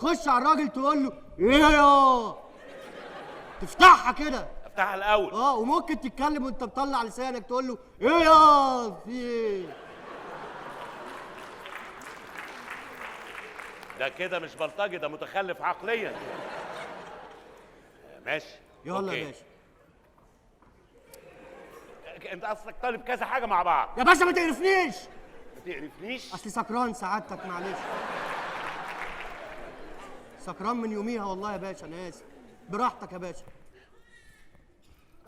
تخش على الراجل تقول له ايه يا، تفتحها كده. افتحها الاول. وممكن تتكلم وانت مطلع لسانك تقول له ايه يا، في ايه؟ ده كده مش بلطجي، ده متخلف عقليا. ماشي يلا يا باشا. انت اصلك طالب كذا حاجه مع بعض يا باشا. ما تقرفنيش. ما تقرفنيش. اصلي سكران سعادتك، معلش. سكران من يوميها والله يا باشا، انا اسف. براحتك يا باشا.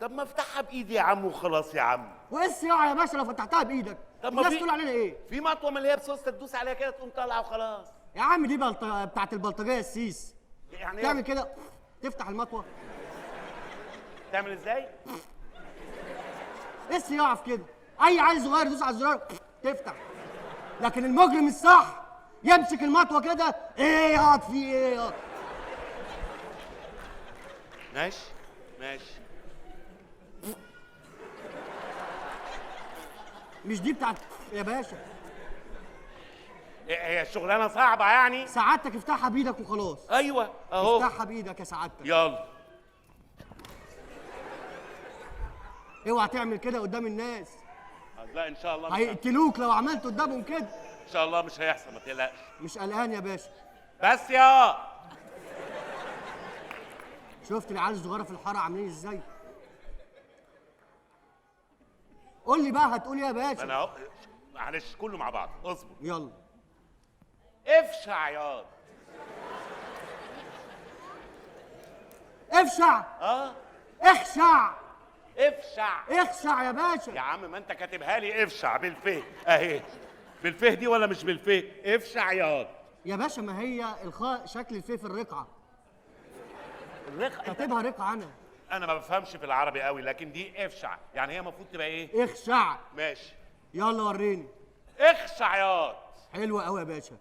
طب ما افتحها بايدي يا عم وخلاص يا عم. وايه الصياعه يا باشا لو فتحتها بايدك؟ طب ما الناس في تقول علينا ايه؟ في مطوه من اللي هي بصوصه تدوس عليها كده تقوم طالعه وخلاص. يا عم دي بتاعت البلطجيه السيس. يعني تعمل كده، تفتح المطوه. تعمل ازاي؟ ايه الصياعه في كده؟ اي عيل صغير يدوس على الزرار تفتح. لكن المجرم الصح يمسك المطوه كده، ايه ياض في ايه ياض؟ ماشي ماشي. مش دي بتاعت يا باشا. هي الشغلانه صعبه يعني؟ سعادتك افتحها بايدك وخلاص. ايوه اهو. افتحها بايدك يا سعادتك. يلا. اوعى تعمل كده قدام الناس. لا ان شاء الله هيقتلوك لو عملت قدامهم كده. ان شاء الله مش هيحصل، ما تقلقش. مش قلقان يا باشا. بس يا شفت العيال الصغيره في الحاره عاملين ازاي؟ قول لي بقى هتقول ايه يا باشا؟ انا اهو. معلش كله مع بعض، اصبر. يلا. افشع ياض. افشع. اخشع. افشع. اخشع يا باشا. يا عم ما انت كاتبها لي افشع بالفه اهي. بالفه دي ولا مش بالفه؟ افشع ياض. يا باشا ما هي الخاء شكل الفيه في الرقعه. الرقعه كاتبها رقعه انا. انا ما بفهمش في العربي قوي، لكن دي افشع، يعني هي المفروض تبقى ايه؟ اخشع. ماشي. يلا وريني. اخشع ياض. حلوه قوي يا باشا.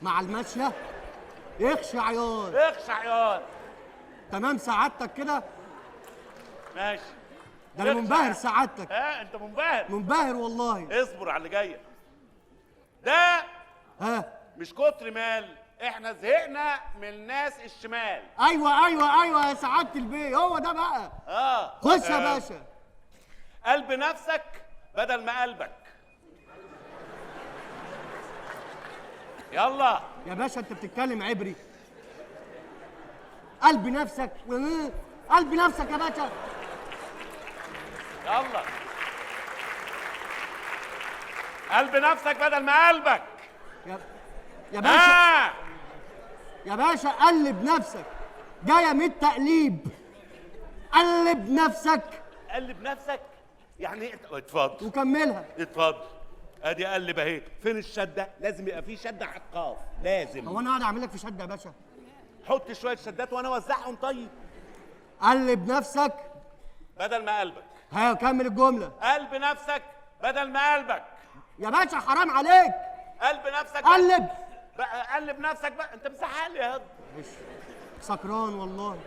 مع الماشيه. اخشع ياض. اخشع ياض. تمام سعادتك كده. ماشي. ده انا منبهر سعادتك. انت منبهر. منبهر والله. اصبر على اللي جايه. ده مش كتر مال، احنا زهقنا من الناس الشمال. ايوه يا سعاده البيه، هو ده بقى. خش يا باشا. قلب نفسك بدل ما قلبك. يلا يا باشا انت بتتكلم عبري. قلب نفسك. قلب نفسك يا باشا. يلا. قلب نفسك بدل ما قلبك. يا باشا. يا باشا قلب نفسك جايه من التقليب. قلب نفسك. قلب نفسك يعني اتفضل وكملها. اتفضل. ادي قلب اهي. فين الشده؟ لازم يبقى في شده على القاف، لازم. هو انا قاعد اعمل لك في شده يا باشا؟ حط شويه شدات وانا اوزعهم. طيب قلب نفسك بدل ما قلبك. كمل الجمله. قلب نفسك بدل ما قلبك. يا باشا حرام عليك. قلب نفسك. قلب بقى. قلب نفسك بقى. انت مزعل يا هض. سكران والله.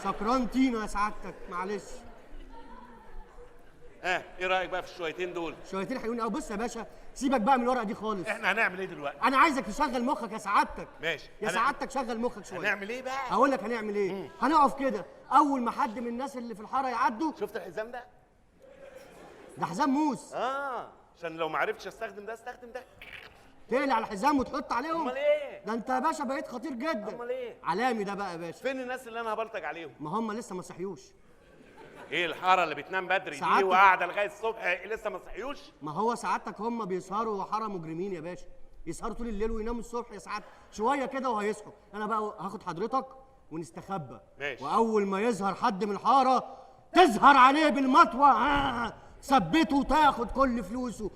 سكران طينه يا سعادتك، معلش. ايه رايك بقى في الشويتين دول؟ شويتين حلوين قوي. بص يا باشا سيبك بقى من الورقه دي خالص. احنا هنعمل ايه دلوقتي؟ انا عايزك تشغل مخك يا سعادتك. ماشي. يا سعادتك شغل مخك شويه. هنعمل ايه بقى؟ هقول لك هنعمل ايه. هنقف كده اول ما حد من الناس اللي في الحاره يعدوا. شفت الحزام ده؟ ده حزام موس. عشان لو ما عرفتش استخدم ده استخدم ده. تقلع على الحزام وتحط عليهم. امال ايه؟ ده انت يا باشا بقيت خطير جدا. امال ايه؟ علامي ده بقى يا باشا. فين الناس اللي انا هبلطج عليهم؟ ما هم لسه ما صحيوش. ايه الحاره اللي بتنام بدري دي وقاعده لغايه الصبح لسه ما صحيوش؟ ما هو سعادتك هم بيسهروا حاره مجرمين يا باشا. يسهروا طول الليل ويناموا الصبح يا سعادتك. شويه كده وهيصحوا. انا بقى هاخد حضرتك ونستخبى. ماشي. واول ما يظهر حد من الحاره تظهر عليه بالمطوه. ثبته وتاخد كل فلوسه.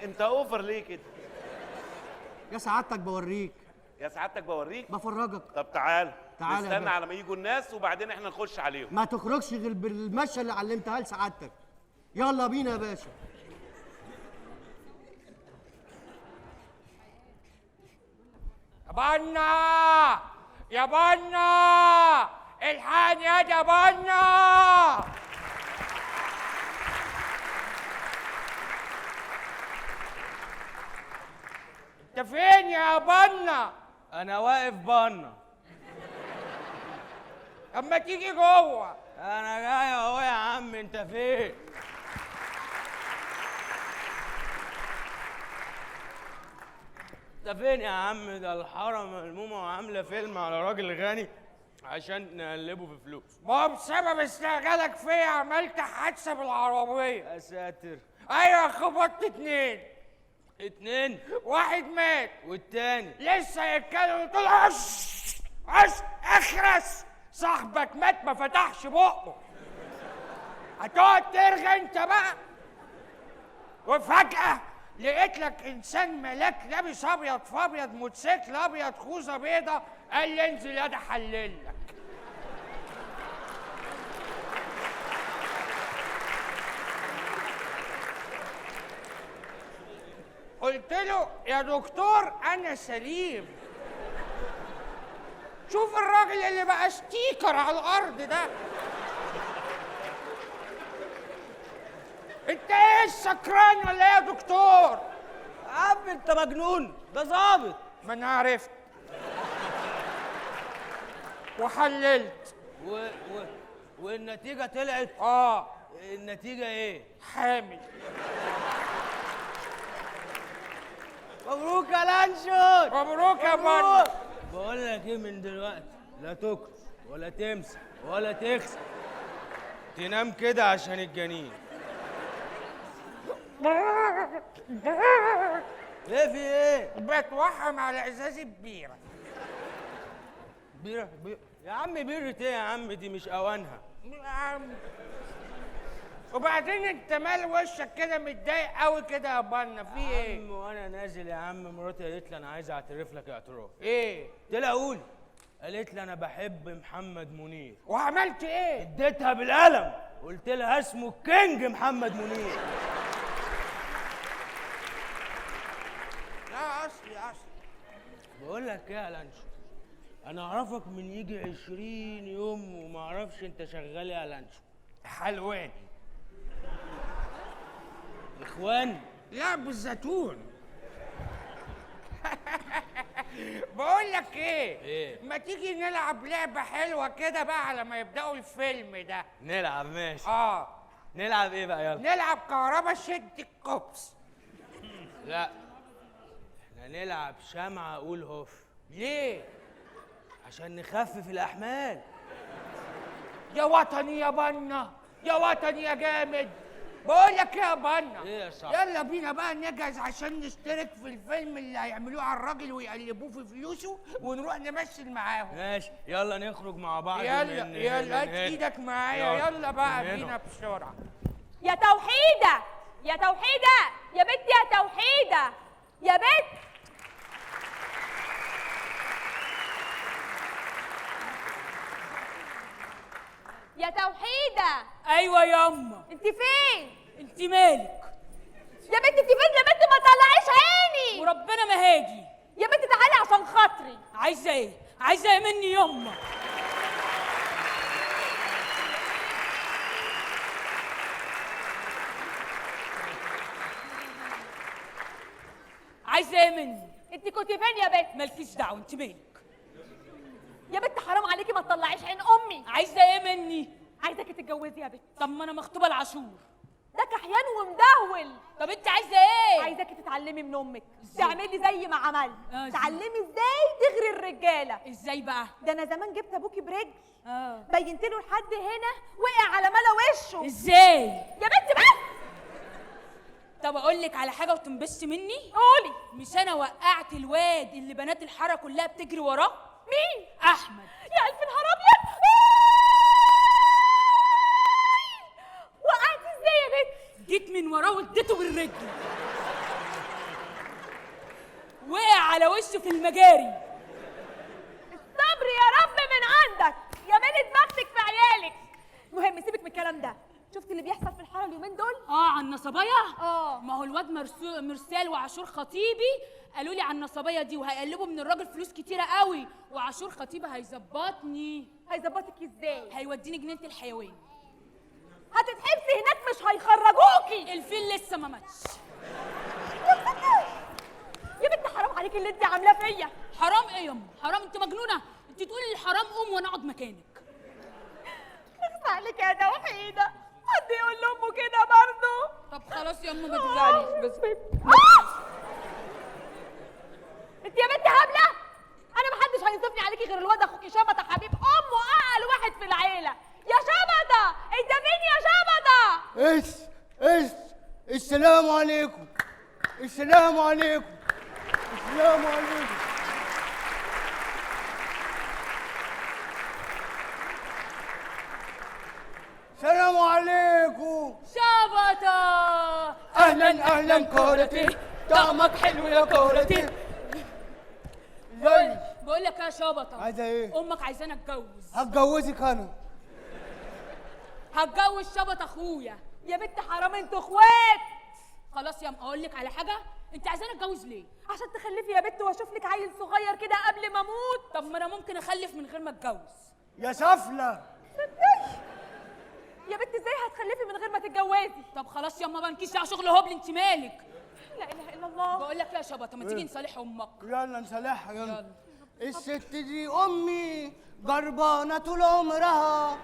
انت اوفر ليه كده؟ يا سعادتك بوريك. يا سعادتك بوريك؟ بفرجك. طب تعال تعال نستنى على ما يجوا الناس وبعدين احنا نخش عليهم. ما تخرجش غير بالمشيه اللي علمتها لسعادتك. يلا بينا يا باشا. يا بنا يا بنا الحقني يا بنا. انت فين يا بنا؟ انا واقف بنا. اما تيجي جوه. انا جاي اهو يا عم، انت فين؟ انت فين يا عم؟ ده الحاره ملمومه وعامله فيلم على راجل غني عشان نقلبه في فلوس. ما هو بسبب استعجالك فيا عملت حادثه بالعربيه. يا ساتر. ايوه خبطت 2. 2؟ واحد مات والتاني لسه يتكلم قلت له عش اخرس. صاحبك مات ما فتحش بقه. هتقعد ترغي انت بقى. وفجأة لقيت لك انسان ملاك لابس ابيض في ابيض، موتوسيكل ابيض، خوذه بيضه، قال لي انزل يا ده حللك. قلت له يا دكتور انا سليم. شوف الراجل اللي بقى ستيكر على الارض ده. انت ايه سكران ولا ايه يا دكتور؟ يا عم انت مجنون، ده ظابط. ما انا عرفت وحللت والنتيجة طلعت؟ النتيجة ايه؟ حامل. مبروك يا لانشون. مبروك يا بنا. بقول لك ايه، من دلوقتي لا تكرس ولا تمسح ولا تغسل، تنام كده عشان الجنين. ايه في ايه؟ بتوحم على ازازه بيره. بيرة يا عم، بيرة ايه يا عم؟ دي مش اوانها يا عم وبعدين انت مال وشك كده متضايق قوي كده يا بنا، في ايه؟ يا عم وانا نازل يا عم مراتي قالت لي انا عايز اعترف لك اعتراف. ايه؟ قلت لها قول. قالت لي انا بحب محمد منير. وعملت ايه؟ اديتها بالقلم، قلت لها اسمه الكينج محمد منير. لا اصلي. بقول لك ايه يا لانشو، انا اعرفك من يجي 20 يوم وما اعرفش انت شغال ايه يا لانشو. حلواني. اخوان؟ لا بالزيتون. بقول لك ايه؟ ما تيجي نلعب لعبه حلوه كده بقى على ما يبداوا الفيلم ده. نلعب ماشي. نلعب ايه بقى؟ يلا نلعب كهربا شد الكوبس. لا احنا نلعب شمعة قول هوف. ليه؟ عشان نخفف الاحمال. يا وطني يا بنا، يا وطني يا جامد. بقول لك يا بنا، ايه يا صاحبي؟ يلا بينا بقى نجهز عشان نشترك في الفيلم اللي هيعملوه على الراجل ويقلبوه في فلوسه ونروح نمثل معاهم. ماشي يلا نخرج مع بعض. يلا هات ايدك معايا. يلا بقى بينا بسرعه. يا توحيده يا توحيده يا بنت يا توحيده يا بنت. يا توحيده. ايوه ياما. انت فين؟ انت مالك يا بنت انت فين يا بنت؟ ما طلعيش عيني. وربنا ما هاجي. يا بنت تعالي عشان خاطري. عايزه ايه؟ عايزه ايه مني ياما؟ عايزه ايه مني؟ انت كنت فين يا بنت؟ مالكيش دعوه، انت مالك؟ يا بنت حرام عليكي ما تطلعيش عين امي. عايزه ايه مني؟ عايزاكي تتجوزي يا بنت. طب ما انا مخطوبه لعاشور. ده كحيان ومدهول. طب انت عايزه ايه؟ عايزاكي تتعلمي من امك، تعملي زي ما عملت. إزاي؟ تعلمي ازاي تغري الرجاله. ازاي بقى؟ ده انا زمان جبت ابوكي برجل، بينت له لحد هنا وقع على ملا وشه. ازاي؟ يا بنت بس. طب اقول لك على حاجه وتنبسطي مني؟ قولي. مش انا وقعت الواد اللي بنات الحاره كلها بتجري وراه؟ مين؟ احمد. يا الف نهار ابيض. وقعتي ازاي يا بنت؟ جيت من وراه واديته بالرجل، وقع على وشه في المجاري. الصبر يا رب من عندك يا مالت بختك في عيالك. المهم سيبك من الكلام ده. شفت اللي بيحصل في الحاره اليومين دول؟ على النصبايه؟ ما هو الواد مرسال وعاشور خطيبي قالوا لي على النصبايه دي، وهيقلبوا من الراجل فلوس كتيره قوي، وعاشور خطيبي هيظبطني. هيظبطك ازاي؟ هيوديني جنينه الحيوان. هتتحبسي هناك مش هيخرجوكي. الفيل لسه ما ماتش. يا بنت حرام عليكي اللي انت عاملاه فيا. حرام ايه يا ام؟ حرام؟ انت مجنونه؟ انت تقولي الحرام قوم وانا اقعد مكانك. اخس عليك يا توحيده، حد يقول لامه كده برضه. طب خلاص يا ام ما تزعليش بس. انت يا بنت هبله، انا محدش هينصفني عليكي غير الواد اخوكي شبطه حبيب امه، اقل واحد في العيله. يا شبطه انت فين يا شبطه؟ السلام عليكم. السلام عليكم. السلام عليكم. السلام عليكم. شبطه اهلا كورتي، طعمك حلو يا كورتي. بقول لك يا شبطه، عايزه ايه؟ امك عايزاني اتجوز. هتجوزك انا. هتجوز شبطه اخويا. يا بنت حرام انتوا اخوات. خلاص يا ام اقول لك على حاجه، انت عايزاني اتجوز ليه؟ عشان تخلفي يا بنت واشوف لك عيل صغير كده قبل ما اموت. طب ما انا ممكن اخلف من غير ما اتجوز. يا سفله. يا بنت ازاي هتخلفي من غير ما تتجوزي؟ طب خلاص يا اما ما نكيش على شغل هبل، انت مالك؟ لا اله الا الله. بقول لك يا شبطه ما تيجي نصالح امك. يلا نصالحها يلا. الست دي امي جربانه طول عمرها،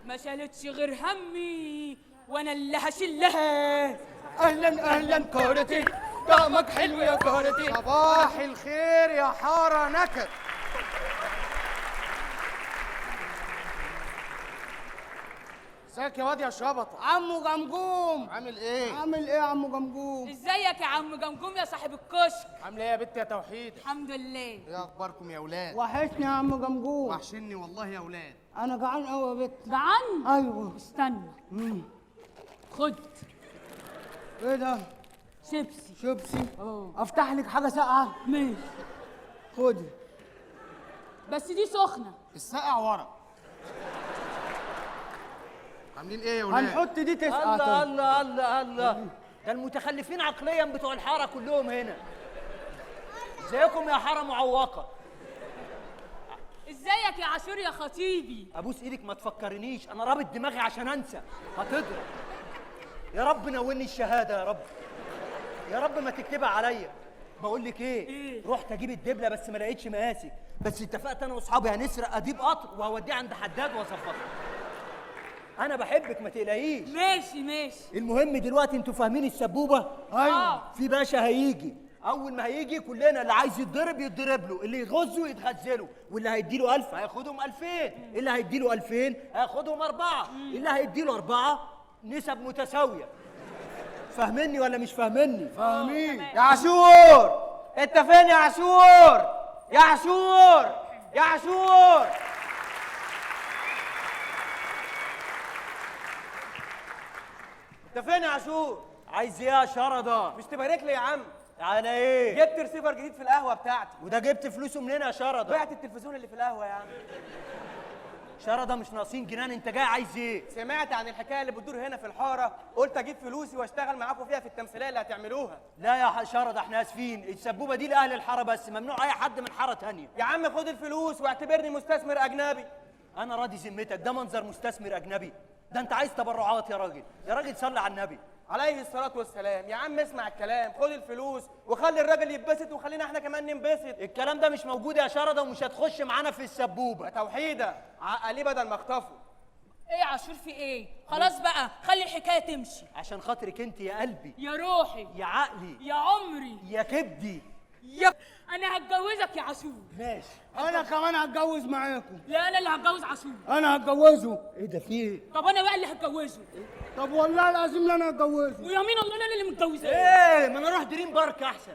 ما شالتش غير همي وانا اللي هشلها. اهلا كورتي، طعمك حلو يا كورتي. صباح الخير يا حاره نكد. ازيك يا واد يا شبطه؟ عمو جمجوم. عامل ايه؟ عامل ايه يا عمو جمجوم؟ ازيك يا عم جمجوم يا صاحب الكشك؟ عامله ايه يا بنت يا توحيد؟ الحمد لله. ايه اخباركم يا اولاد؟ وحشني يا عم جمجوم. وحشني والله يا اولاد. انا جعان قوي يا بت. جعان؟ ايوه. استنى. خد ايه ده؟ شيبسي. شيبسي؟ افتح لك حاجه ساقعه؟ ماشي خدي. بس دي سخنه. الساقع ورا. عاملين ايه يا ولاد؟ هنحط دي تسقع. الله الله الله الله، ده المتخلفين عقليا بتوع الحاره كلهم هنا. ازيكم يا حاره معوقه؟ ازيك يا عاشور يا خطيبي؟ ابوس ايدك ما تفكرنيش، انا رابط دماغي عشان انسى، هتضرب. يا رب نولني الشهاده يا رب، يا رب ما تكتبها عليا. بقول لك ايه؟ رحت اجيب الدبله بس ما لقيتش مقاسي، بس اتفقت انا واصحابي هنسرق اديب قطر وهوديه عند حداد واظبطه. انا بحبك ما تقلقيش. ماشي. المهم دلوقتي انتوا فاهمين السبوبه؟ ايوه. في باشا هيجي، اول ما هيجي كلنا اللي عايز يتضرب يتضرب له، اللي يغزه يتغزله، واللي هيديله 1000 هياخدهم 2000، اللي هيديله 2000 هياخدهم 4، اللي هيديله 4 نسب متساويه. فاهمني ولا مش فاهمني؟ فاهمين. يا عاشور انت فين يا عاشور؟ يا عاشور يا عاشور. انت فين يا عاشور؟ عايز ايه يا شرده؟ مش تبارك لي يا عم؟ على ايه؟ جبت رسيفر جديد في القهوه بتاعتي. وده جبت فلوسه منين يا شرده؟ بعت التلفزيون اللي في القهوه يا عم. شرده مش ناقصين جنان، انت جاي عايز ايه؟ سمعت عن الحكايه اللي بتدور هنا في الحاره، قلت اجيب فلوسي واشتغل معاكم فيها في التمثيليه اللي هتعملوها. لا يا شرده احنا اسفين، السبوبه دي لاهل الحاره بس، ممنوع اي حد من حاره تانيه. يا عم خد الفلوس واعتبرني مستثمر اجنبي. انا راضي ذمتك، ده منظر مستثمر اجنبي؟ ده انت عايز تبرعات يا راجل، يا راجل صلي على النبي عليه الصلاه والسلام. يا عم اسمع الكلام، خد الفلوس وخلي الراجل يتبسط وخلينا احنا كمان ننبسط. الكلام ده مش موجود يا شرده ومش هتخش معانا في السبوبه. يا توحيده عقليه بدل ما اخطفه. ايه يا عاشور في ايه؟ خلاص بقى خلي الحكايه تمشي. عشان خاطرك انت يا قلبي يا روحي يا عقلي يا عمري يا كبدي. انا هتجوزك يا عاشور. ماشي. انا كمان هتجوز معاكم. لا انا اللي هتجوز عاشور. انا هتجوزه. ايه ده في ايه؟ طب انا بقى اللي هتجوزه. طب والله العظيم لا انا هتجوزه. ويمين الله انا اللي متجوزاه. ايه ما انا اروح دريم بارك احسن.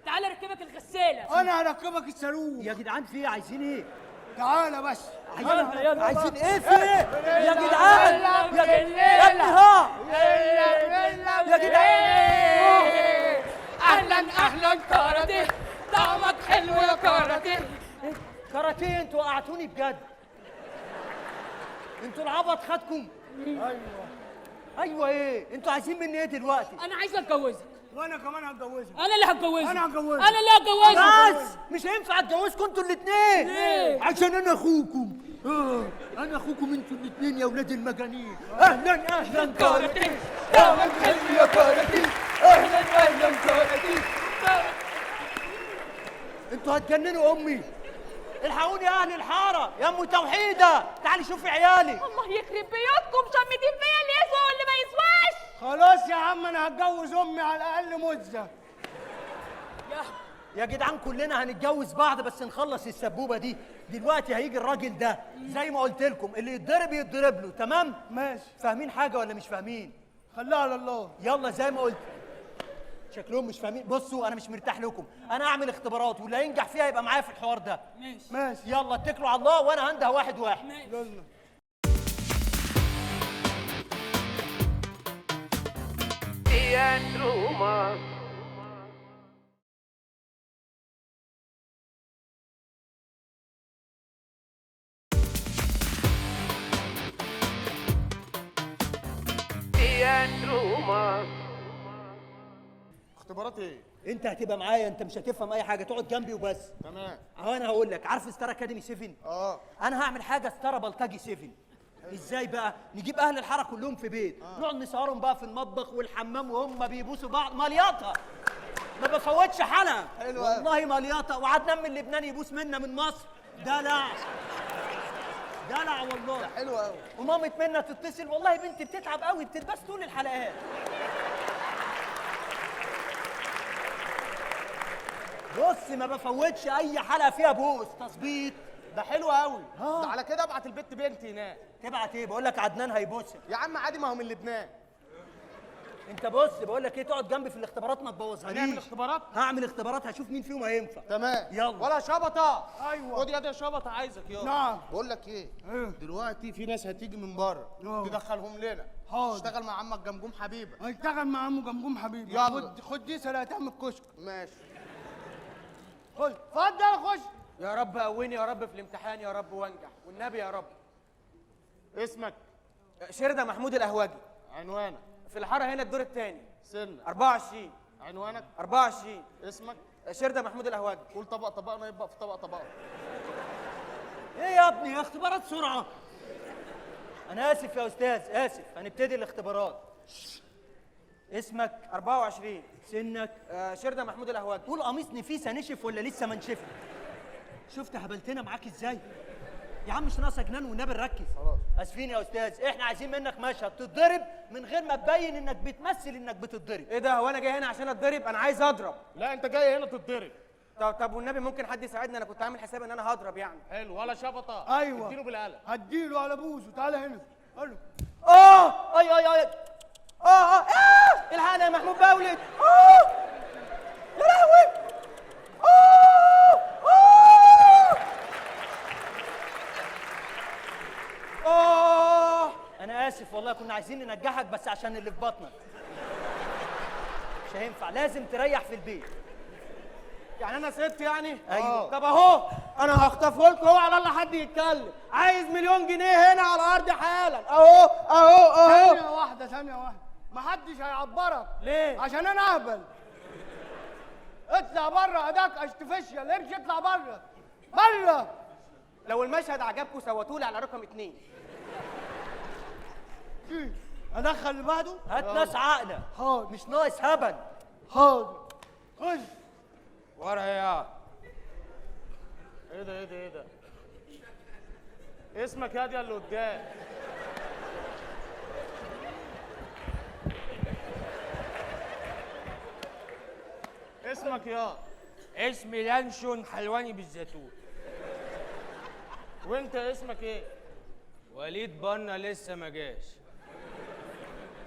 تعالى ركبك الغساله. انا هركبك الصاروخ. يا جدعان في ايه؟ عايزين ايه؟ تعالى بس. عايزين ايه في ايه؟ يا جدعان يا ابني ها يا جدعان. اهلا كاراتيه، طعمك حلو يا كاراتيه. كاراتيه؟ انتوا وقعتوني بجد، انتوا العبط خدكم. ايوه ايه؟ انتوا عايزين مني ايه دلوقتي؟ انا عايزه اتجوزك. وانا كمان هتجوزك. انا اللي هتجوزك. أنا هتجوزك. انا اللي هتجوزك. بس مش هينفع اتجوزكم انتوا الاثنين. ليه؟ عشان انا اخوكم. انا اخوكم انتوا الاثنين يا ولاد المجانين. اهلا كاراتيه، طعمك حلو يا كاراتيه. اهلا كاراتيه. انتوا هتجننوا امي. الحقوني يا اهل الحاره، يا ام توحيده تعالي شوفي عيالي. الله يخرب بيوتكم، شمتين فيا اللي يسوى واللي ما يسواش. خلاص يا عم انا هتجوز امي على الاقل مزه. يا جدعان كلنا هنتجوز بعض بس نخلص السبوبه دي. دلوقتي هيجي الراجل ده زي ما قلت لكم، اللي يتضرب يتضرب له، تمام؟ ماشي. فاهمين حاجه ولا مش فاهمين؟ خليها على الله. يلا زي ما قلت. شكلهم مش فاهمين. بصوا انا مش مرتاح لكم، انا هعمل اختبارات واللي هينجح فيها يبقى معايا في الحوار ده. ماشي. يلا اتكلوا على الله وانا هنده واحد واحد. يلا. اختبارات ايه؟ انت هتبقى معايا، انت مش هتفهم اي حاجه، تقعد جنبي وبس. تمام. اهو انا هقول لك، عارف ستار اكاديمي 7؟ انا هعمل حاجه ستار بلطجي 7. ازاي بقى؟ نجيب اهل الحاره كلهم في بيت، نقعد نسهرهم بقى في المطبخ والحمام وهم بيبوسوا بعض. مليطه ما بفوتش حلقه. حلو والله مليطه. وعدنان من لبنان يبوس منا من مصر. دلع دلع والله. حلو قوي. ومامة منا تتصل، والله بنتي بتتعب قوي، بتلبس طول الحلقات. بص ما بفوتش اي حلقه فيها بوس تظبيط. ده حلو قوي. ده على كده ابعت البت بنتي هناك. تبعت ايه؟ بقول لك عدنان هيبوسك. يا عم عادي، ما هو من لبنان. انت بص بقول لك ايه، تقعد جنبي في الاختبارات ما تبوظهاليش. هنعمل اختبارات؟ هعمل اختبارات، هشوف مين فيهم هينفع. تمام. يلا. ولا شبطه. ايوه. خد يا شبطه، عايزك يلا. نعم. بقول لك ايه؟ دلوقتي في ناس هتيجي من بره تدخلهم لنا. حاضر. اشتغل مع عمك جمجوم حبيبه. هشتغل مع عمو جمجوم حبيبي. يلا. خد دي سلقتها من الكشك. ماشي. خد اتفضل خش. يا رب قويني يا رب في الامتحان يا رب وانجح والنبي يا رب. اسمك؟ شردة محمود القهوجي. عنوانك؟ في الحاره هنا الدور الثاني. سنك؟ 24. عنوانك؟ 24. اسمك؟ شردة محمود القهوجي. قول طبق طبقنا يبقى في طبق طبقنا. ايه يا ابني اختبارات سرعه. انا اسف يا استاذ، اسف. هنبتدي الاختبارات. اسمك؟ 24. سنك؟ شردة محمود القهوجي. قول قميص نفيسه نشف ولا لسه ما نشفش؟ شفت هبلتنا معاك ازاي؟ يا عم مش ناقصه جنان والنبي نركز. خلاص. اسفين يا استاذ، احنا عايزين منك مشهد تتضرب من غير ما تبين انك بتمثل انك بتتضرب. ايه ده؟ هو انا جاي هنا عشان اتضرب؟ انا عايز اضرب. لا انت جاي هنا تتضرب. طب والنبي ممكن حد يساعدني؟ انا كنت عامل حساب ان انا هضرب يعني. حلو. ولا شبطه. ايوه. اديله بالقلم. هديله على بوزه. تعالى هنا. قول له. اي اي اي. الحقنا يا محمود بولد. يا لهوي. انا اسف والله، كنا عايزين ننجحك بس عشان اللي في بطنك. مش هينفع، لازم تريح في البيت. يعني انا سبت يعني؟ ايوه. طب اهو انا هخطفه لكم، هو على الله حد يتكلم. عايز 1,000,000 جنيه هنا على ارض حالا. اهو. ثانية واحدة. محدش هيعبرك. ليه؟ عشان انا اهبل. اطلع بره اداك ارتفيشال، امشي اطلع بره. بره. لو المشهد عجبكم صوتوا لي على رقم 2. ادخل اللي بعده. هات ناس عاقله. حاضر. مش ناقص هبل. حاضر. خش. ورا يا ايه ده؟ اسمك يا اللي قدام؟ اسمك يا؟ اسمي لانشون حلواني بالزيتون. وانت اسمك ايه؟ وليد بنا لسه ما جاش.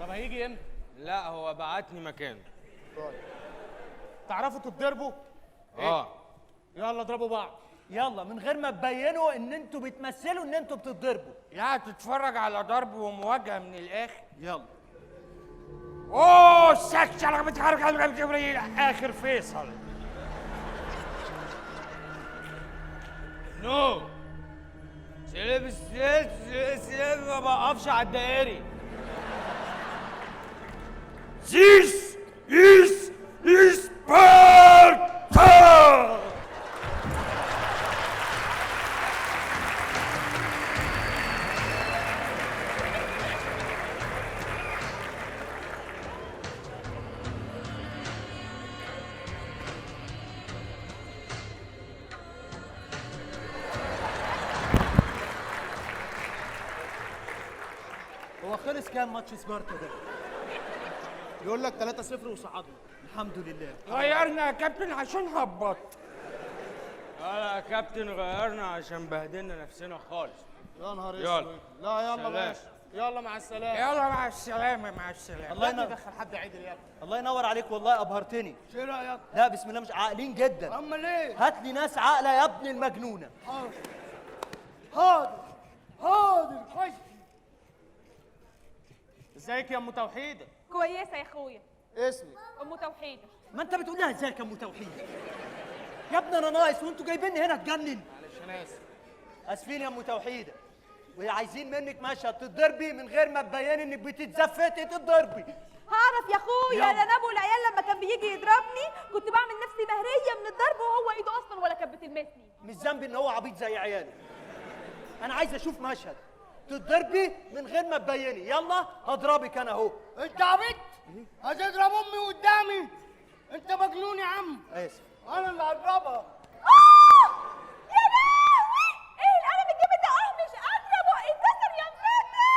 طب هيجي امتى؟ لا هو بعتني مكانه. طيب. تعرفوا تتضربوا؟ يلا اضربوا بعض. يلا من غير ما تبينوا ان انتوا بتمثلوا ان انتوا بتتضربوا. يعني تتفرج على ضرب ومواجهه من الاخر. يلا. سكش على بتحرك على جبريل اخر فيصل. نو سلب ما بقفش على الدائري. This is Sparta! كام ماتش سبارتا ده؟ يقول لك 3-0 وصعدنا. الحمد لله. غيرنا يا كابتن عشان هبط. لا يا كابتن غيرنا عشان بهدلنا نفسنا خالص. يا نهار يلا. اسود. لا يلا سلام. ماشي. يلا مع السلامه. يلا مع السلامة مع السلامة. الله ينور. دخل حد عدل يا ابني. الله ينور عليك والله ابهرتني. ايه رايك؟ لا بسم الله مش عاقلين جدا. امال ايه؟ هات لي ناس عاقله يا ابن المجنونه. حاضر حاضر خش. ازيك يا ام توحيده؟ كويسه يا اخويا. اسمي ام توحيده. ما انت بتقول لها ازيك يا ام توحيد؟ يا ابني انا ناقص وانتوا جايبيني هنا تجنن. معلش انا اسف. اسفين يا ام توحيده. وعايزين منك مشهد تتضربي من غير ما تبيني انك بتتزفتي تتضربي. هعرف يا اخويا، يلا. ده انا ابو العيال لما كان بيجي يضربني كنت بعمل نفسي مهريه من الضرب وهو ايده اصلا ولا كانت بتلمسني. مش ذنبي ان هو عبيط زي عيالي. انا عايز اشوف مشهد تتضربي من غير ما تبيني. يلا هضربك انا اهو. انت عبيط؟ هتضرب امي قدامي؟ انت مجنون يا عم. اسف. انا اللي هضربها. يا لهوي، ايه القلم الجامد ده؟ مش قادره بقى اتكسر يا مفندي.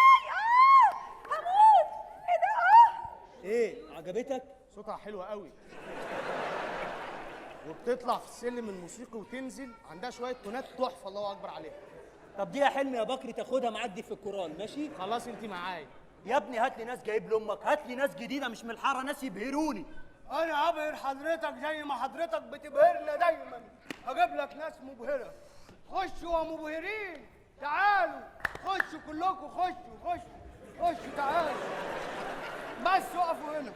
هموت. ايه ده؟ ايه عجبتك؟ صوتها حلو قوي. وبتطلع في السلم الموسيقي وتنزل عندها شويه تونات تحفه الله اكبر عليها. طب دي يا حلمي يا بكري تاخدها معاك دي في القران ماشي؟ خلاص انت معايا. يا ابني هات لي ناس جايب لامك، هات لي ناس جديده مش من الحاره، ناس يبهروني. انا هبهر حضرتك زي ما حضرتك بتبهرنا دايما. هجيب لك ناس مبهره. خشوا يا مبهرين، تعالوا خشوا كلكم، خشوا تعالوا. بس وقفوا هنا.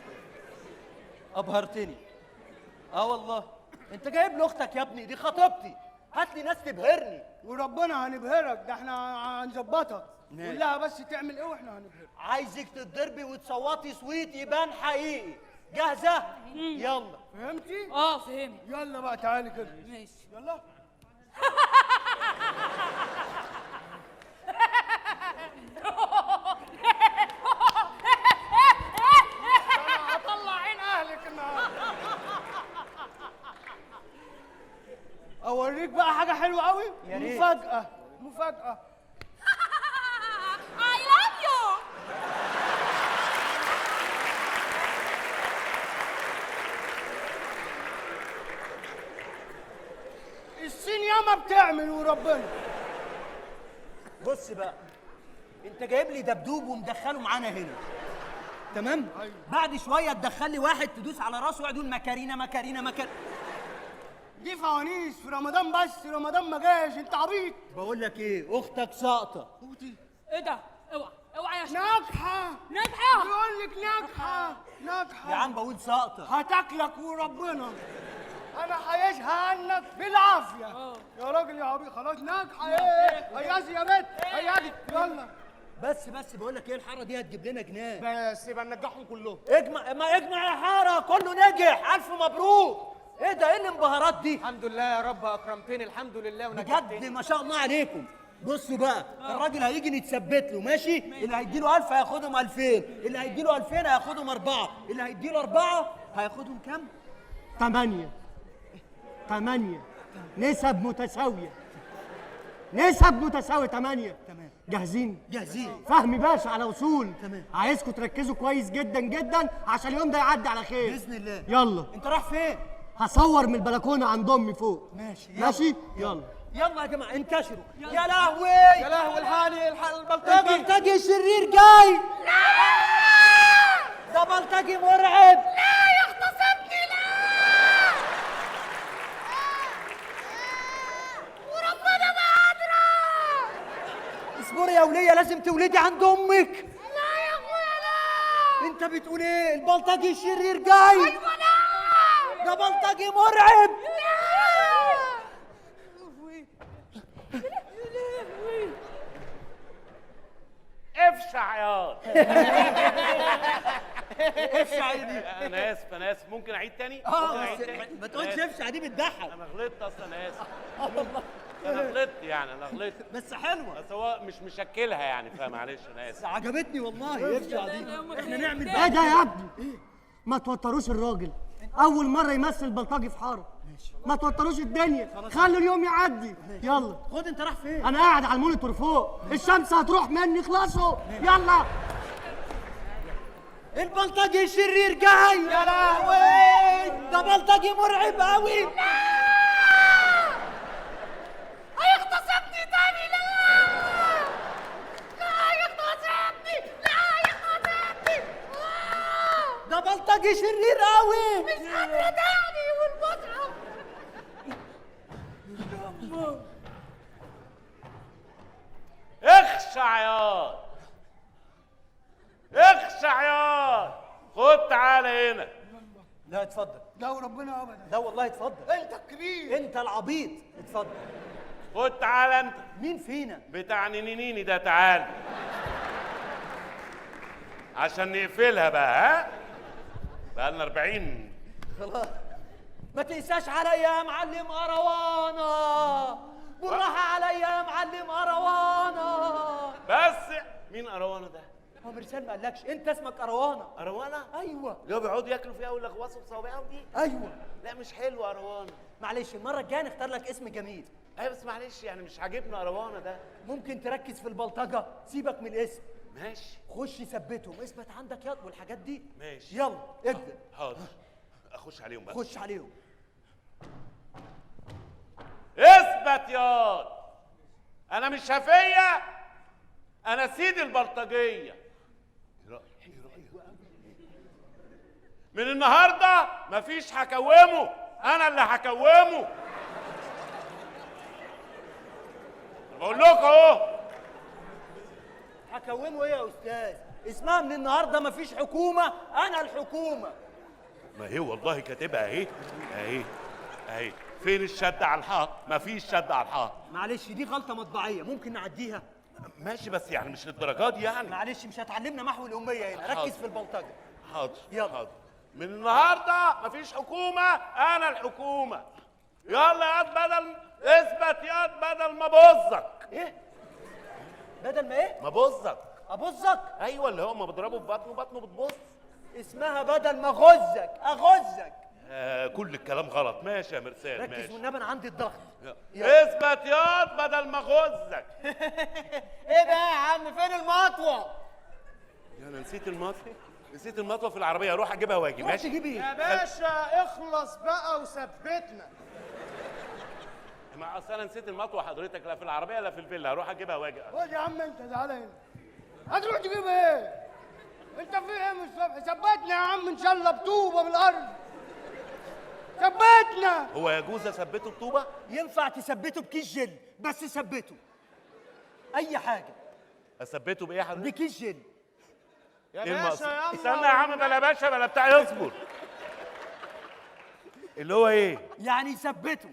ابهرتني. اه والله. انت جايب لي اختك يا ابني، دي خطيبتي. هات لي ناس تبهرني. وربنا هنبهرك، ده احنا هنظبطك. ماشي. قول لها بس تعمل ايه واحنا هنبهرك. عايزك تتضربي وتصوتي صويت يبان حقيقي. جاهزه؟ يلا. فهمتي؟ فهمت. يلا بقى تعالي كده. ماشي. يلا. انا هطلع عين اهلك النهارده. اوريك بقى حاجه حلوه قوي. يا ريت. مفاجاه. I love you. الصين ياما بتعمل وربنا. بص بقى، انت جايب لي دبدوب ومدخله معانا هنا تمام؟ أيوة. بعد شويه تدخل لي واحد تدوس على راسه ويقعد يقول مكارينا. دي فوانيس في رمضان، بس رمضان ما جاش. انت عبيط. بقول لك ايه، اختك ساقطه. ايه ده؟ اوعى يا شيخ. ناجحه. بيقول لك ناجحه. يا عم بقول ساقطه. هتاكلك وربنا. انا هيشها عنك بالعافيه. يا راجل يا عبيط، خلاص ناجحه. ايه هيازي يا بنت، هيازي. يلا بس بقول لك ايه، الحاره دي هتجيب لنا جنان. بس يبقى ننجحهم كلهم. اجمع يا حاره، كله نجح. الف مبروك. ايه ده، ايه الانبهارات دي؟ الحمد لله يا رب اكرمتني، الحمد لله ونجحتني. بجد ما شاء الله عليكم. بصوا بقى، الراجل هيجي نتثبت له ماشي؟ اللي هيديله 1000 هياخدهم 2000، اللي هيديله 2000 هياخدهم 4، اللي هيديله 4 هياخدهم كام؟ 8 نسب متساوية 8. تمام. جاهزين؟ جاهزين. فهمي باشا على وصول. تمام. عايزكم تركزوا كويس جدا عشان اليوم ده يعدي على خير باذن الله. يلا. انت رايح فين؟ هصور من البلكونه عند امي فوق. ماشي. يلا. يلا يا جماعه انتشروا. يا لهوي يا لهوي الحقني البلطجي الشرير جاي. ده بلطجي مرعب. اصبري يا وليه، لازم تولدي عند امك. لا يا اخويا لا. انت بتقول ايه؟ البلطجي الشرير جاي. ايوه لا. ده بلطجي مرعب. افشع يا افشع ايه دي؟ انا اسف ممكن اعيد تاني؟ ممكن اعيد تاني؟ ما تقولش أنا آسف. افشع، دي بتضحك. انا غلطت اصلا، انا اسف. انا غلطت بس حلوه. بس هو مش مشكلها يعني، فمعلش انا اسف. عجبتني والله. افشع دي. احنا نعمل ايه ده يا ابني؟ ما توتروش الراجل، اول مره يمثل بلطجي في حاره. ما توتروش الدنيا، خلوا اليوم يعدي. يلا. خد انت رايح فين؟ انا قاعد على المونيتور فوق، الشمس هتروح مني، خلصوا. يلا. البلطجي شرير جاي. يا لهوي ده بلطجي مرعب قوي. هيغتصبني تاني. لا هيغتصبني. لا هيغتصبني. ده بلطجي شرير قوي. مش قادرة تاني والمتعة. اخشع ياض، اخشع ياض. خد تعالى هنا. لا اتفضل. لا وربنا ابدا. لا والله اتفضل. انت الكبير. انت العبيط. اتفضل. خد تعالى انت. مين فينا؟ بتاع نينيني ده، تعال عشان نقفلها بقى. ها بقالنا 40. خلاص ما تقساش عليا يا معلم اروانه. بالراحه عليا يا معلم اروانه. بس مين اروانه ده؟ هو مرسال ما قالكش انت اسمك اروانه؟ اروانه؟ ايوه. اللي هو بيقعدوا ياكلوا فيها ويلغوصوا بصوابعهم دي؟ ايوه. لا مش حلو اروانه. معلش المره الجايه نختار لك اسم جميل. ايوه بس معلش يعني مش عاجبنا اروانه ده. ممكن تركز في البلطجه، سيبك من الاسم. ماشي. خش ثبتهم، اثبت عندك يد والحاجات دي. ماشي. يلا ابدا. حاضر. اخش عليهم بقى. خش عليهم. اثبت ياض. انا مش شفيه، انا سيد البلطجيه. من النهارده مفيش هكومه، انا اللي هكومه. بقول لكم اهو. هكومه ايه يا استاذ؟ اسمها من النهارده مفيش حكومه، انا الحكومه. ما هي والله كاتبها اهي اهي اهي. فين الشد على الحائط؟ مفيش شد على الحائط. معلش دي غلطه مطبعيه، ممكن نعديها. ماشي بس يعني مش للدرجات دي يعني. معلش مش هتعلمنا محو الاميه هنا، ركز في البلطجه. حاضر. يلا. حاضر. من النهارده مفيش حكومه، انا الحكومه. يلا ياض بدل اثبت ياض بدل ما بوظك. ايه؟ بدل ما ايه؟ ما بوظك. ابوظك؟ ايوه اللي هو ما بضربه في بطنه بطنه بتبص. اسمها بدل ما اغزك اغزك. كل الكلام غلط. ماشي يا مرسال. ركز ماشي. والنبي انا عندي الضغط. اثبت ياض بدل ما اغزك. ايه ده يا عم فين المطوه؟ انا نسيت المطوه. نسيت المطوه في العربيه، اروح اجيبها واجي. روح ماشي. تجيب ايه؟ يا باشا اخلص بقى وثبتنا. ما اصل انا نسيت المطوه حضرتك، لا في العربيه لا في الفيلا، اروح اجيبها واجي. خد يا عم انت تعالى هنا. هتروح تجيب ايه؟ انت في ايه من الصبح؟ ثبتنا يا عم ان شاء الله بطوبه بالارض. ثبتنا. هو يجوز اثبته بطوبه؟ ينفع تثبته بكيس جل، بس ثبته. اي حاجه. اثبته بايه يا حضرتك؟ بكيس جل. يا إيه باشا المقصود؟ يلا. استنى يا عم بلا باشا بلا بتاع، اصبر. اللي هو ايه؟ يعني ثبته.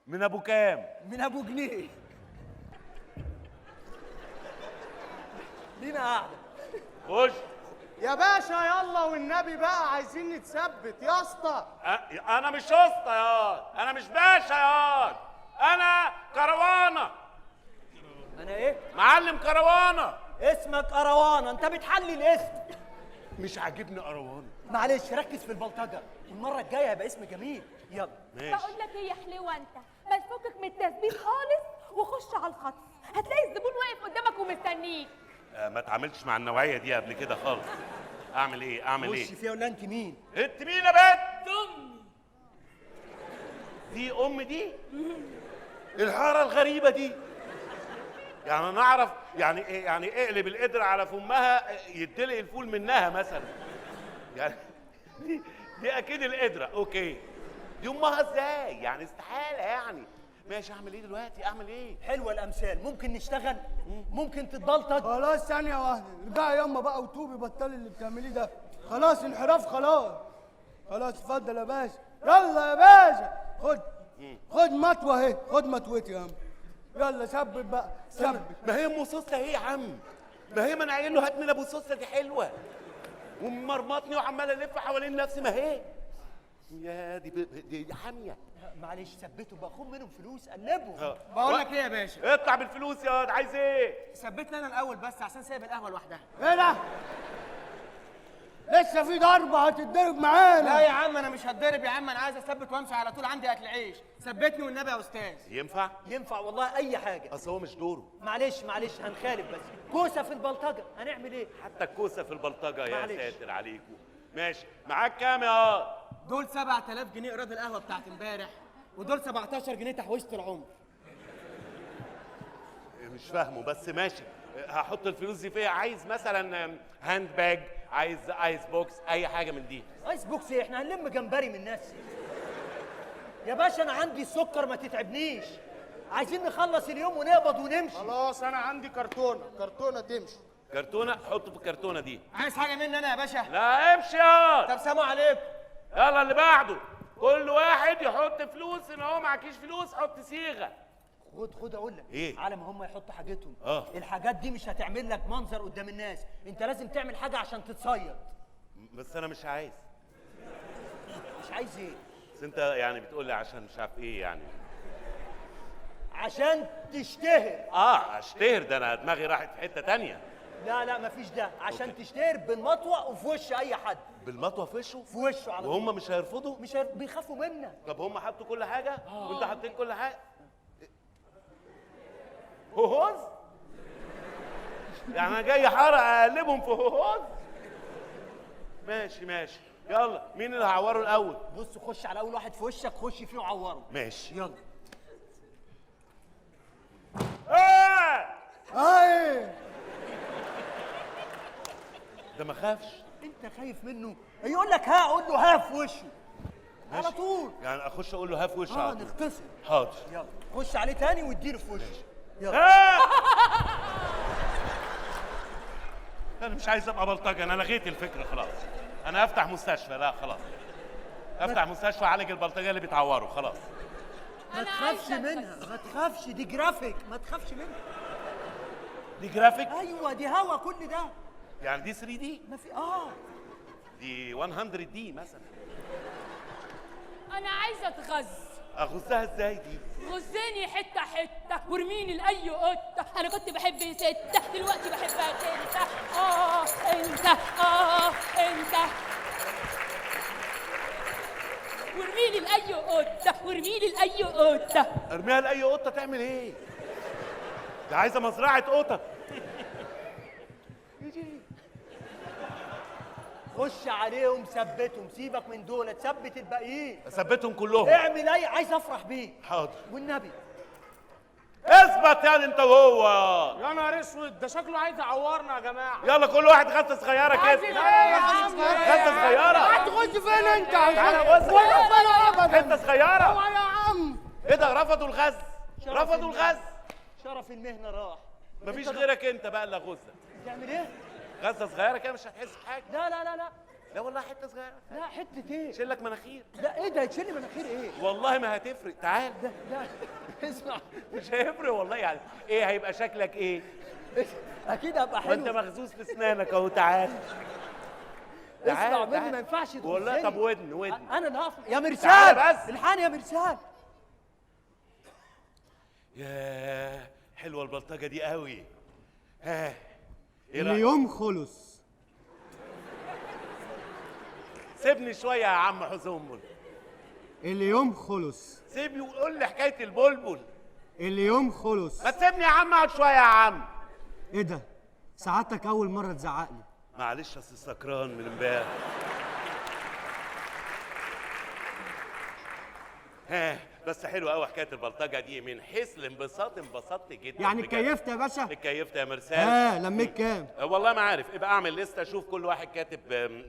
من ابو كام؟ من ابو جنيه. لينا قاعده. خش. يا باشا يلا والنبي بقى عايزين نتثبت يا اسطى. انا مش اسطى ياض، انا مش باشا ياض، انا كروانه. انا ايه؟ معلم كروانه. اسمك اروانه، انت بتحلي الاسم. مش عاجبني كروانه. معلش ركز في البلطجه، المره الجايه هيبقى اسم جميل. يلا. ماشي. بقول لك ايه يا حلوه انت، ما تفكك من التثبيت خالص وخش على الخط، هتلاقي الزبون واقف قدامك ومستنيك. ما اتعاملتش مع النوعيه دي قبل كده خالص. اعمل ايه؟ اعمل وش ايه؟ فيها ولا انت مين؟ انت مين يا بنت؟ دي ام دي؟ الحاره الغريبه دي. يعني انا اعرف يعني ايه، يعني اقلب القدر على فمها يدلق الفول منها مثلا. يعني دي اكيد القدره. اوكي. دي امها ازاي؟ يعني استحاله يعني. ماشي اعمل ايه دلوقتي؟ اعمل ايه؟ حلوه الامثال، ممكن نشتغل؟ ممكن تتبلطج؟ خلاص ثانية واحدة، ارجعي ياما بقى وتوبي بطلي اللي بتعمليه ده. خلاص انحراف خلاص. خلاص اتفضل يا باشا. يلا يا باشا خد مطوة اهي، خد مطوتي يا عم. يلا ثبت بقى ثبت. ما هي ام سوسه اهي يا عم. ما هي ما انا قايل له هات من ابو سوسه دي حلوه. ومرمطني وعمال الف حوالين نفسي. ما هي يا دي حاميه. معلش ثبته بقى، خد منهم فلوس قلبهم. بقول لك ايه يا باشا؟ اطلع بالفلوس يا واد. عايز ايه؟ ثبتنا انا الاول بس عشان سايب القهوه لوحدها. ايه ده؟ لسه في ضربه هتتضرب معانا. لا يا عم انا مش هتضرب يا عم، انا عايز اثبت وامشي على طول، عندي اكل عيش، ثبتني والنبي يا استاذ. ينفع؟ ينفع والله اي حاجه. اصل هو مش دوره. معلش هنخالف بس. كوسه في البلطجه هنعمل ايه؟ حتى الكوسه في البلطجه يا معلش. ساتر عليكم. ماشي، معاك كام يا دول 7000 جنيه ايراد القهوه بتاعت امبارح، ودول 17 جنيه تحويشه العمر. مش فاهمه بس ماشي. هحط الفلوس دي فيها. عايز مثلا هاند باج، عايز ايس بوكس، اي حاجه من دي. ايس بوكس ايه؟ احنا هنلم جمبري من نفسي يا باشا. انا عندي السكر ما تتعبنيش. عايزين نخلص اليوم ونقبض ونمشي. خلاص انا عندي كرتونه تمشي. كرتونه؟ حطه في الكرتونه دي. عايز حاجه مني انا يا باشا؟ لا امشي يا. طب سلام عليكم. يلا اللي بعده. كل واحد يحط فلوس. ان هو معكيش فلوس حط صيغه. خد اقول لك ايه؟ على ما هم يحطوا حاجتهم. الحاجات دي مش هتعمل لك منظر قدام الناس، انت لازم تعمل حاجه عشان تتصيد. بس انا مش عايز. مش عايز ايه؟ بس انت يعني بتقول لي عشان مش عارف ايه يعني. عشان تشتهر. اشتهر؟ ده انا دماغي راحت في حته تانية. لا مفيش ده. عشان تشتهر بالمطوه وفي وش اي حد. بالمطوه في وشه؟ في وشه على طول. وهم مش هيرفضوا؟ بيخافوا منك. طب هم حطوا كل حاجه وانت حطيت كل حاجه. هوهوز؟ يعني انا جاي حاره اقلبهم في هوهوز؟ ماشي يلا. مين اللي هعوره الاول؟ بص خش على اول واحد في وشك، خش فيه وعوره. ماشي يلا. ايه ده ما خافش. انت خايف منه؟ يقول لك ها قول له ها في وشه على طول. يعني اخش اقول له ها في وشه؟ نختصر. حاضر. يلا خش عليه تاني واديله في وشه. يلا. انا مش عايز ابقى بلطجه. انا لغيت الفكره خلاص. انا افتح مستشفى. لا خلاص، افتح مستشفى اعالج البلطجيه اللي بيتعوروا. خلاص ما تخافش منها، ما تخافش. دي جرافيك، ما تخافش منها. دي جرافيك؟ ايوه دي هوا كل ده. يعني دي 3 دي؟ ما في دي 100 دي مثلا. انا عايزه اتغذى. اغزها ازاي دي؟ غزيني حته حته وارميني لاي قطه. انا كنت بحب سته دلوقتي بحبها انت. انت انت وارميني لاي قطه وارميني لاي قطه. ارميها لاي قطه تعمل ايه؟ ده عايزه مزرعه قطط. خش عليهم ثبتهم، سيبك من دول، تثبت الباقيين. اثبتهم كلهم. اعمل اي عايز افرح بيه. حاضر والنبي اثبت يعني انت وهو. يا نهار اسود، ده شكله عايز يعورنا يا جماعه. يلا كل واحد غزه صغيره كده. غزه صغيره. هتخش فين انت؟ تعالى غزه. ولا فين ابدا؟ حته صغيره. هو يا عم ايه ده؟ رفضوا الغز. رفضوا الغز. شرف المهنه راح. مفيش غيرك انت بقى اللي غزه. تعمل ايه؟ غزه صغيره كده مش هتحس بحاجه. لا لا لا لا لا والله حته صغيره. لا حته ايه؟ شيل لك مناخير. لا ايه ده يتشيل مناخير ايه؟ والله ما هتفرق. تعال. لا اسمع، مش هيفرق والله. يعني ايه هيبقى شكلك ايه؟ اكيد هبقى حلو. وانت مغزوز في اسنانك اهو. تعال. اسمع مني، ما ينفعش تغزني. والله. طب ودن انا اللي هقف يا مرسال. تعال بس. الحقني يا مرسال. ياه حلوه البلطجه دي قوي. ها ايه رأيك؟ اليوم خلص. سيبني شويه يا عم حزنبل. اليوم خلص. سيبني وقول لي حكايه البلبل. اليوم خلص. ما تسيبني يا عم اقعد شويه يا عم. ايه ده؟ سعادتك اول مره تزعق لي. معلش اصل سكران من امبارح. ها بس حلوه قوي حكايه البلطجه دي. من حيث الانبساط انبسطت جدا. يعني بجد. اتكيفت يا باشا؟ اتكيفت يا مرسال. لميت كام؟ والله ما عارف. ابقى اعمل لسته اشوف كل واحد كاتب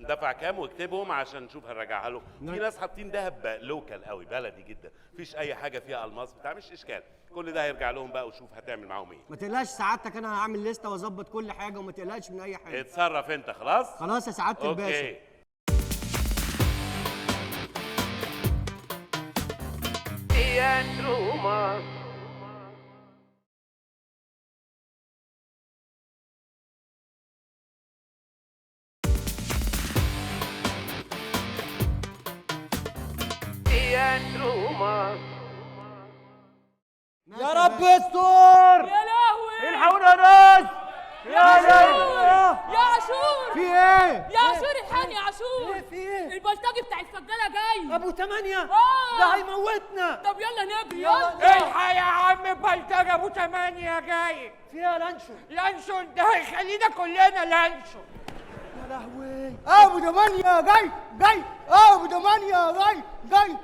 دفع كام واكتبهم عشان نشوف هنرجعها له. في ناس حاطين دهب لوكال قوي بلدي جدا، مفيش اي حاجه فيها الماس بتاع. مش اشكال، كل ده هيرجع لهم بقى وشوف هتعمل معاهم ايه. ما تقلقش سعادتك، انا هعمل لسته واظبط كل حاجه وما تقلقش من اي حاجه. اتصرف انت. خلاص خلاص يا سعاده الباشا. اوكي. يا رب استر. يا لهوي الحقونا يا ناس. يا عاشور يا عاشور في ايه؟ يا عاشور الحقني يا عاشور. ايه في ايه؟ البلطجي بتاع الفجالة جاي. ابو 8 آه. ده هيموتنا. طب يلا نجري يلا. الحق يا عم بلطجة ابو 8 جاي. فيها لانشو. لانشون ده هيخلينا كلنا لانشون. يا لهوي. ابو 8 جاي ابو 8 جاي.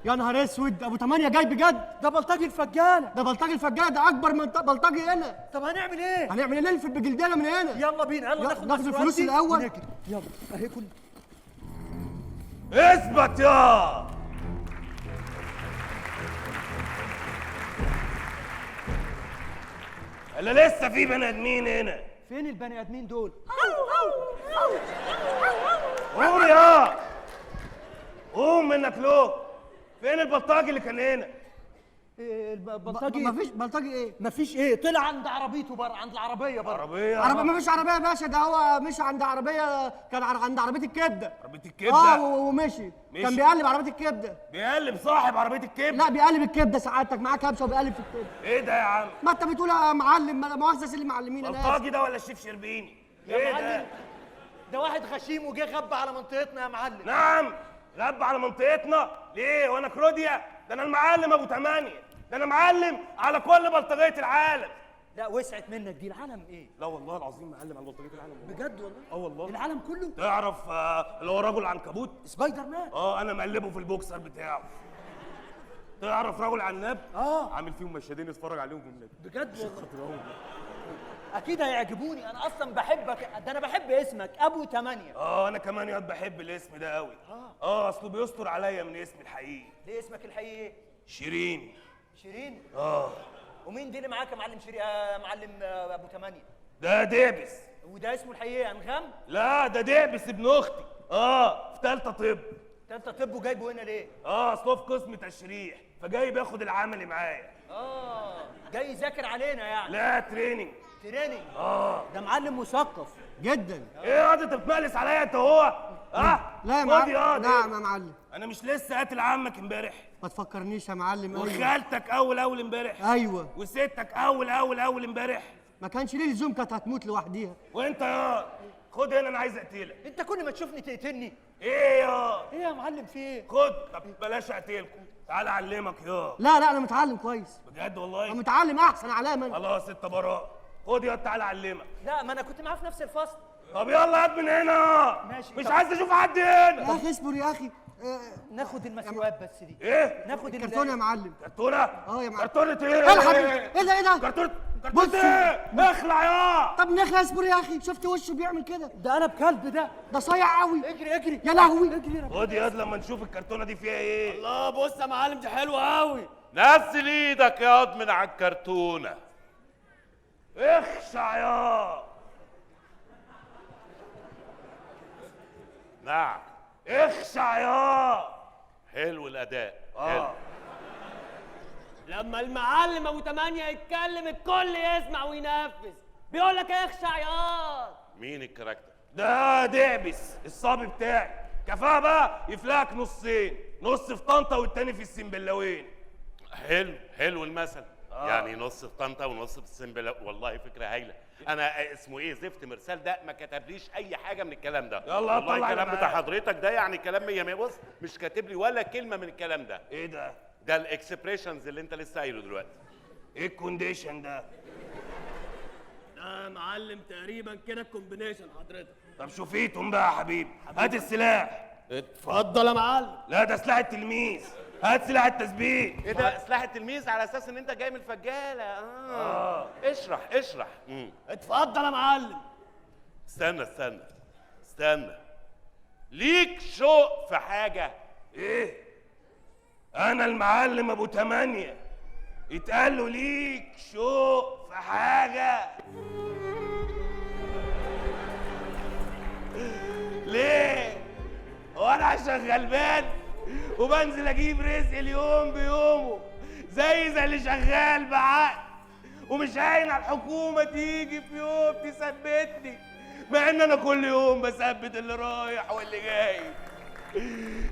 يا نهار اسود، ابو 8 جاي بجد؟ ده بلطجي الفجاله. ده بلطجي الفجاله، ده اكبر من بلطجي هنا. طب هنعمل ايه؟ هنعمل ايه؟ نلفت بجلدنا من هنا. يلا بينا يلا ناخد الفلوس الاول. ونجري. يلا اهي كل اثبت يا الا لسه في بني ادمين هنا. فين البني ادمين دول؟ قوم يا قوم منك له. فين البلطجي اللي كان هنا؟ إيه البلطجي؟ مفيش بلطجي ايه؟ مفيش ايه؟ طلع عند عربيته بره، عند العربيه بره. عربيه مفيش عربيه يا باشا، ده هو مشي عند عربيه، كان عند عربيه الكبده. عربيه الكبده؟ ومشي. كان بيقلب عربيه الكبده. بيقلب صاحب عربيه الكبده؟ لا بيقلب الكبده، سعادتك معاه كبشه وبيقلب في الكبده. ايه ده يا عم؟ ما انت بتقول يا معلم، مؤسس اللي معلمين. انا بلطجي ده ولا الشيف شربيني؟ ايه ده؟ ده واحد غشيم وجه غب على منطقتنا يا معلم. نعم غب على منطقتنا ليه؟ وانا كروديا؟ ده انا المعلم ابو 8، ده انا معلم على كل بلطجيه العالم. لا وسعت منك دي. العالم ايه؟ لا والله العظيم معلم على بلطجيه العالم. بجد والله؟ والله العالم كله؟ تعرف اللي هو رجل عنكبوت؟ سبايدر مان. انا مقلبه في البوكسر بتاعه. تعرف رجل عناب؟ عامل فيهم مشهدين اتفرج عليهم جملات. بجد والله؟ اكيد هيعجبوني، انا اصلا بحبك، ده انا بحب اسمك ابو 8. انا كمان ياض بحب الاسم ده قوي. اصله بيستر عليا من اسمي الحقيقي. ليه اسمك الحقيقي ايه؟ شيرين. شيرين؟ ومين دي اللي معاك يا معلم شيرين؟ معلم ابو 8. ده ديبس. وده اسمه الحقيقي انغام؟ لا ده ديبس ابن اختي. في ثالثه طب. ثالثه طب وجايبه هنا ليه؟ اصله في قسم تشريح فجاي بياخد العملي معايا. جاي يذاكر علينا يعني؟ لا تريننج. تريننج؟ ده معلم مثقف جدا. ايه يا انت بتمقلس عليا انت هو؟ لا يا معلم. نعم يا معلم. انا مش لسه قاتل عمك امبارح؟ ما تفكرنيش يا معلم. وخالتك اول امبارح؟ ايوه. وستك اول امبارح؟ ما كانش ليه لزوم، كانت هتموت لوحديها. وانت يا خد هنا، انا عايز اقتلك. انت كل ما تشوفني تقتلني. ايه يا معلم في ايه؟ خد. طب بلاش اقتلكم، تعال اعلمك لا انا متعلم كويس. بجد والله؟ انا متعلم احسن علامه. خلاص انت براء. خد يا تعال اعلمك. لا ما انا كنت معاه في نفس الفصل. طب يلا هات من هنا. ماشي. مش عايز اشوف حد هنا. يا اخي اصبر يا اخي. ناخد المسيوات بس دي. ايه؟ ناخد الكرتونه يا معلم. كرتونه؟ يا معلم. كرتونه ايه؟ ايه الحبيب؟ ايه ده؟ كرتونه ايه؟ اخلع يا. طب نخلع. اصبر يا اخي، شفت وشه بيعمل كده؟ ده قلب كلب ده صايع قوي. اجري يا لهوي. اجري. خد يا لما نشوف الكرتونه دي فيها ايه. الله بص يا معلم دي حلوه قوي. نزل ايدك ياض من على الكرتونه. اخشع يا. نعم اخشع يا. حلو الاداء. حلو. لما المعلم ابو 8 يتكلم الكل يسمع وينفذ. بيقول لك اخشع ياض. مين الكاركتر ده؟ دعبس الصبي بتاعي. كفايه بقى يفلقك نصين، نص في طنطا والتاني في السنبلاوين. حلو المثل. يعني نص في طنطا ونص في السنبلاوين. والله فكره هايله. انا اسمه ايه زفت مرسال ده ما كتبليش اي حاجه من الكلام ده. يلا والله الكلام بتاع حضرتك ده يعني كلام 100 بص مش كاتب لي ولا كلمه من الكلام ده. ايه ده؟ ده الاكسبريشنز اللي انت لسه قايله دلوقتي. ايه الكونديشن ده؟ ده معلم تقريبا كده الكومبينيشن حضرتك. طب شوفيتهم بقى يا حبيبي. هات السلاح. اتفضل يا معلم. لا ده سلاح التلميذ. هات سلاح التسبيح. ايه ده سلاح التلميذ على اساس ان انت جاي من الفجاله؟ اشرح. اتفضل يا معلم. استنى. ليك شوق في حاجه؟ ايه؟ انا المعلم ابو 8 يتقال له ليك شوق في حاجه؟ ليه؟ هو انا عشان غلبان وبنزل اجيب رزق اليوم بيومه زي اللي شغال بعقد ومش هاين على الحكومه تيجي في يوم تثبتني، مع ان انا كل يوم بثبت اللي رايح واللي جاي.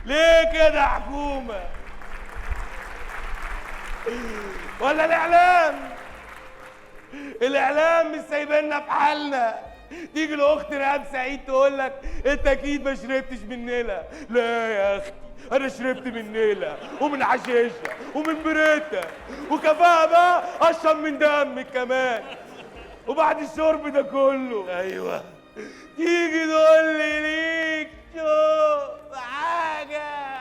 ليه كده يا حكومه؟ ولا الاعلام الاعلام مش سايبيننا في حالنا. تيجي لاخت ريهام سعيد تقول لك انت اكيد ما شربتش من نيله. لا يا اختي انا شربت من نيله ومن حشيشه ومن بريتا، وكفاها بقى اشرب من دمك كمان. وبعد الشرب ده كله ايوه تيجي تقول لي ليك شوف حاجه.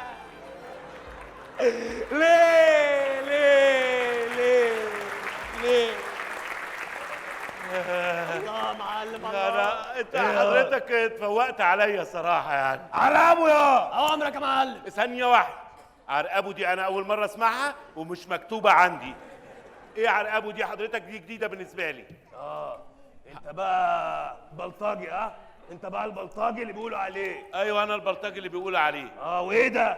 ليه ليه ليه ليه؟ الله يا معلم لا الله. لا انت حضرتك اتفوقت عليا صراحه يعني. عرقبه يا اوامرك يا معلم. ثانيه واحده، عرقبه دي انا اول مره اسمعها ومش مكتوبه عندي. ايه عرقبه دي حضرتك؟ دي جديده بالنسبه لي. انت بقى بلطجي. انت بقى البلطجي اللي بيقولوا عليه. ايوه انا البلطجي اللي بيقولوا عليه. وايه ده؟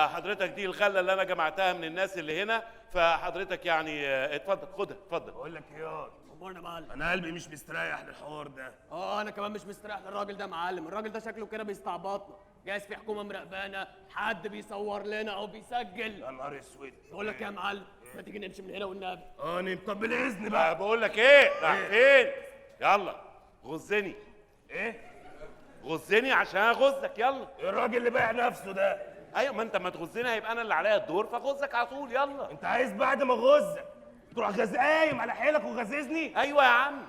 حضرتك دي الغله اللي انا جمعتها من الناس اللي هنا، فحضرتك يعني اتفضل خدها اتفضل. بقول لك ايه، امورنا يا معلم. انا قلبي مش مستريح للحوار ده. انا كمان مش مستريح للراجل ده يا معلم. الراجل ده شكله كده بيستعبطنا، جايز في حكومه مراقبانا، حد بيصور لنا او بيسجل. يا نهار اسود. بقول لك يا معلم ما تيجي نمشي من هنا والنبي. نمت. طب بالاذن بقى. بقول لك ايه، راح فين؟ يلا غزني. ايه؟ غزني عشان اغزك. يلا. الراجل اللي بايع نفسه ده. ايوه ما انت ما تغزني هيبقى انا اللي عليا الدور فغزك على طول. يلا. انت عايز بعد ما اغزك تروح قايم على حيلك وغززني؟ ايوه يا عم.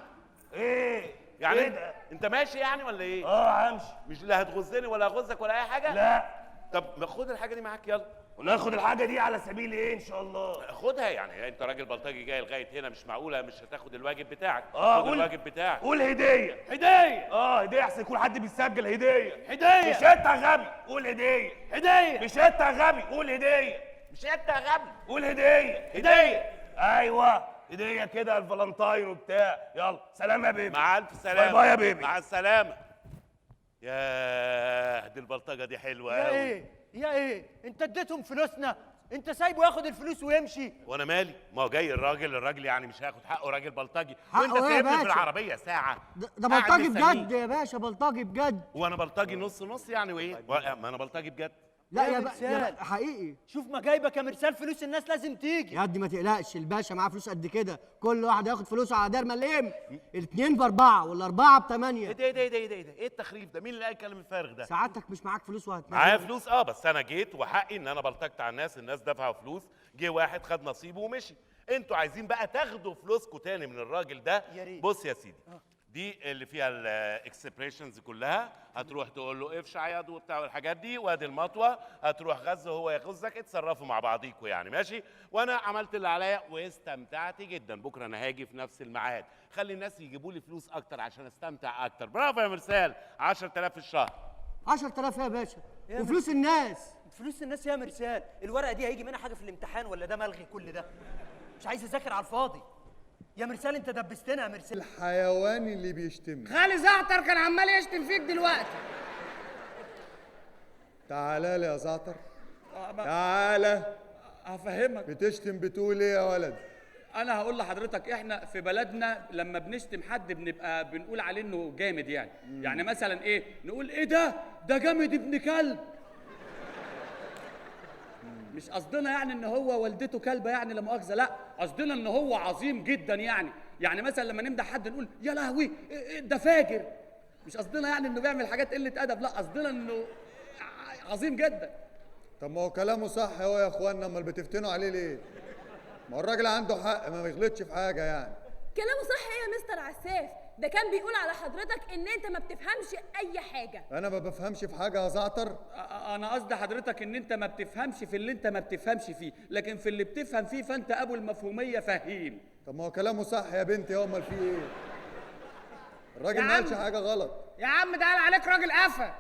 ايه يعني ايه ده؟ انت ماشي يعني ولا ايه؟ همشي. مش لا هتغزني ولا هغزك ولا اي حاجه؟ لا. طب ما خد الحاجه دي معاك. يلا. وناخد الحاجه دي على سبيل ايه ان شاء الله؟ خدها يعني انت راجل بلطجي جاي لغايه هنا، مش معقوله مش هتاخد الواجب بتاعك. خد قول الواجب بتاعك. قول هديه. هديه احسن يكون حد بيسجل. هديه هديه. مش انت غبي قول هديه. هديه. مش انت غبي قول هديه. مش انت غبي قول هديه. هديه. ايوه هديه كده الفالنتاين وبتاع. يلا سلام يا بيبي. مع الف سلامه. باي باي يا بيبي. مع السلامه. ياه دي البلطجه دي حلوه يا قوي. ايه انت اديتهم فلوسنا، انت سايبه ياخد الفلوس ويمشي. وانا مالي؟ ما هو جاي الراجل يعني مش هياخد حقه، راجل بلطجي. حقه وانت ايه يا سايبني في باشا؟ العربيه ساعه. ده قاعد بلطجي مستنيك. بجد يا باشا، بلطجي بجد. وانا بلطجي نص نص يعني وايه؟ ما انا بلطجي بجد. لا يا يا مرسال. حقيقي. شوف ما جايبك يا مرسال، فلوس الناس لازم تيجي. يا قد ما تقلقش، الباشا معاه فلوس قد كده، كل واحد هياخد فلوسه على دار مليم. الاتنين ب4 وال4 ب8. ايه ده ايه ده ايه ده ايه ده؟ ايه التخريف ده؟ مين اللي قال الكلام الفارغ ده؟ سعادتك مش معاك فلوس وهتنام. معايا فلوس بس انا جيت وحقي ان انا بلطجت على الناس دفعوا فلوس، جه واحد خد نصيبه ومشي. انتوا عايزين بقى تاخدوا فلوسكم تاني من الراجل ده؟ يا ريت. بص يا سيدي، دي اللي فيها الاكسبريشنز كلها، هتروح تقول له افشع يد وبتاع والحاجات دي، وادي المطوه، هتروح غزه وهو يغزك، اتصرفوا مع بعضيكوا يعني ماشي. وانا عملت اللي عليا واستمتعت جدا. بكره انا هاجي في نفس الميعاد، خلي الناس يجيبوا لي فلوس اكتر عشان استمتع اكتر. برافو يا مرسال. 10000 في الشهر. 10000 يا باشا يا وفلوس الناس. فلوس الناس يا مرسال، الورقه دي هيجي منها حاجه في الامتحان ولا ده ملغي كل ده؟ مش عايز اذاكر على الفاضي يا مرسال. انت دبستنا يا مرسال. الحيوان اللي بيشتمني. خالي زعتر كان عمال يشتم فيك دلوقتي. تعالى لي يا زعتر. تعالى. هفهمك. بتشتم بتقول ايه يا ولد؟ انا هقول لحضرتك، احنا في بلدنا لما بنشتم حد بنبقى بنقول عليه انه جامد يعني. يعني مثلا ايه؟ نقول ايه ده جامد ابن كلب. مش قصدنا يعني ان هو والدته كلبه يعني، لا مؤاخذه، لا قصدنا ان هو عظيم جدا يعني. يعني مثلا لما نمدح حد نقول يا لهوي ده فاجر. مش قصدنا يعني انه بيعمل حاجات قله ادب، لا قصدنا انه عظيم جدا. طب ما هو كلامه صح اهو يا اخوانا، امال بتفتنوا عليه ليه؟ ما هو الراجل عنده حق، ما بيغلطش في حاجه يعني. كلامه صح ايه يا مستر عساف؟ ده كان بيقول على حضرتك ان انت ما بتفهمش اي حاجه. انا ما بفهمش في حاجه يا زعتر. انا قصدي حضرتك ان انت ما بتفهمش في اللي انت ما بتفهمش فيه، لكن في اللي بتفهم فيه فانت ابو المفهوميه فهيم. طب ما هو كلامه صح يا بنتي، امال في ايه؟ الراجل ما قالش حاجه غلط. يا عم ده قال عليك راجل قفا.